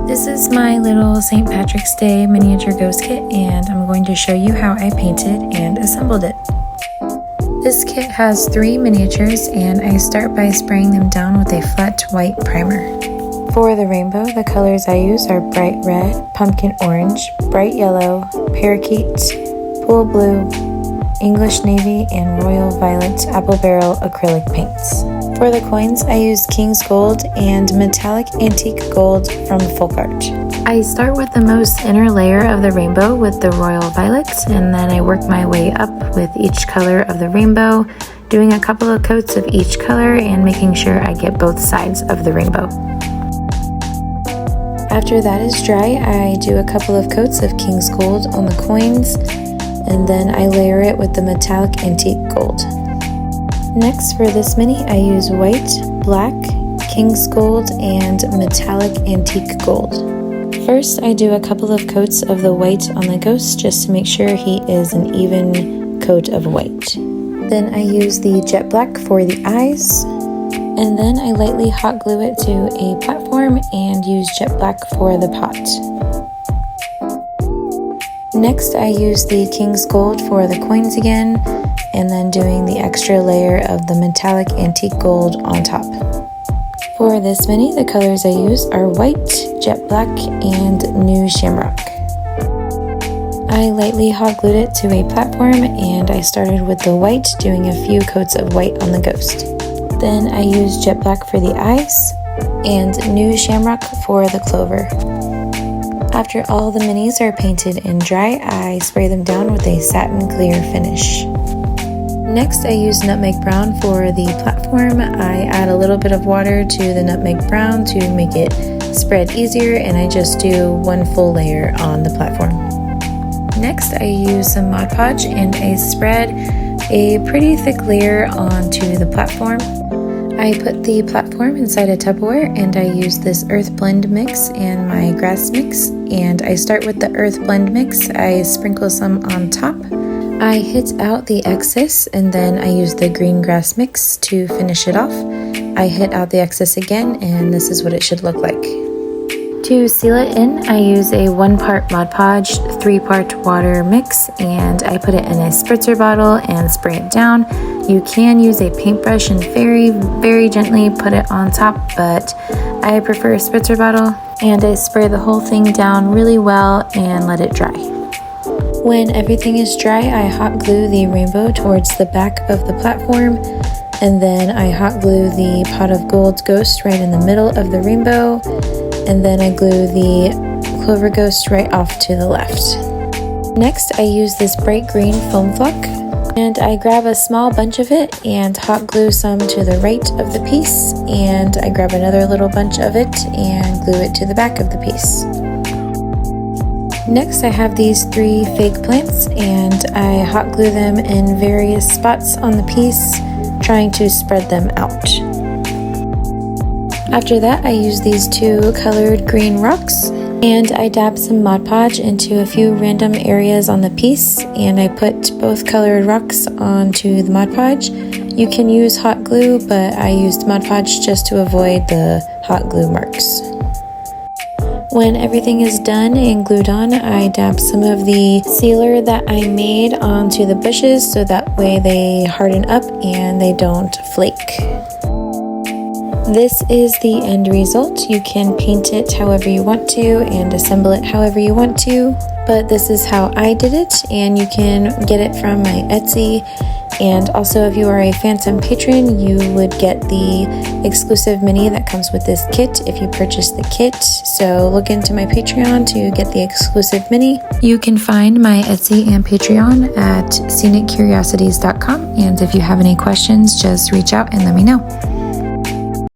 This is my little St. Patrick's Day miniature ghost kit, and I'm going to show you how I painted and assembled it. This kit has 3 miniatures, and I start by spraying them down with a flat white primer. For the rainbow, the colors I use are bright red, pumpkin orange, bright yellow, parakeet, pool blue, English navy, and royal violet apple barrel acrylic paints. For the coins, I use King's Gold and metallic antique gold from Folk Art. I start with the most inner layer of the rainbow with the royal violet, and then I work my way up with each color of the rainbow, doing a couple of coats of each color and making sure I get both sides of the rainbow. After that is dry, I do a couple of coats of King's Gold on the coins, and then I layer it with the metallic antique gold. Next, for this mini, I use white, black, King's Gold, and metallic antique gold. First, I do a couple of coats of the white on the ghost just to make sure he is an even coat of white. Then I use the jet black for the eyes, and then I lightly hot glue it to a platform and use jet black for the pot. Next, I use the King's Gold for the coins again, and then doing the extra layer of the metallic antique gold on top. For this mini, the colors I use are white, jet black, and new Shamrock. I lightly hot glued it to a platform, and I started with the white, doing a few coats of white on the ghost. Then I used jet black for the eyes, and new Shamrock for the clover. After all the minis are painted and dry, I spray them down with a satin clear finish. Next, I use Nutmeg Brown for the platform. I add a little bit of water to the Nutmeg Brown to make it spread easier, and I just do 1 full layer on the platform. Next, I use some Mod Podge and I spread a pretty thick layer onto the platform. I put the platform inside a Tupperware, and I use this earth blend mix and my grass mix, and I start with the earth blend mix. I sprinkle some on top. I hit out the excess, and then I use the green grass mix to finish it off. I hit out the excess again, and this is what it should look like. To seal it in, I use a 1 part Mod Podge, 3 part water mix, and I put it in a spritzer bottle and spray it down. You can use a paintbrush and very gently put it on top, but I prefer a spritzer bottle, and I spray the whole thing down really well and let it dry. When everything is dry, I hot glue the rainbow towards the back of the platform, and then I hot glue the pot of gold ghost right in the middle of the rainbow, and then I glue the clover ghost right off to the left. Next, I use this bright green foam flock, and I grab a small bunch of it and hot glue some to the right of the piece, and I grab another little bunch of it and glue it to the back of the piece. Next, I have these 3 fake plants, and I hot glue them in various spots on the piece, trying to spread them out. After that, I use these 2 colored green rocks, and I dab some Mod Podge into a few random areas on the piece, and I put both colored rocks onto the Mod Podge. You can use hot glue, but I used Mod Podge just to avoid the hot glue marks. When everything is done and glued on, I dab some of the sealer that I made onto the bushes so that way they harden up and they don't flake. This is the end result. You can paint it however you want to and assemble it however you want to, but this is how I did it, and you can get it from my Etsy. And also, if you are a Phantom patron, you would get the exclusive mini that comes with this kit if you purchase the kit. So look into my Patreon to get the exclusive mini. You can find my Etsy and Patreon at sceniccuriosities.com. And if you have any questions, just reach out and let me know.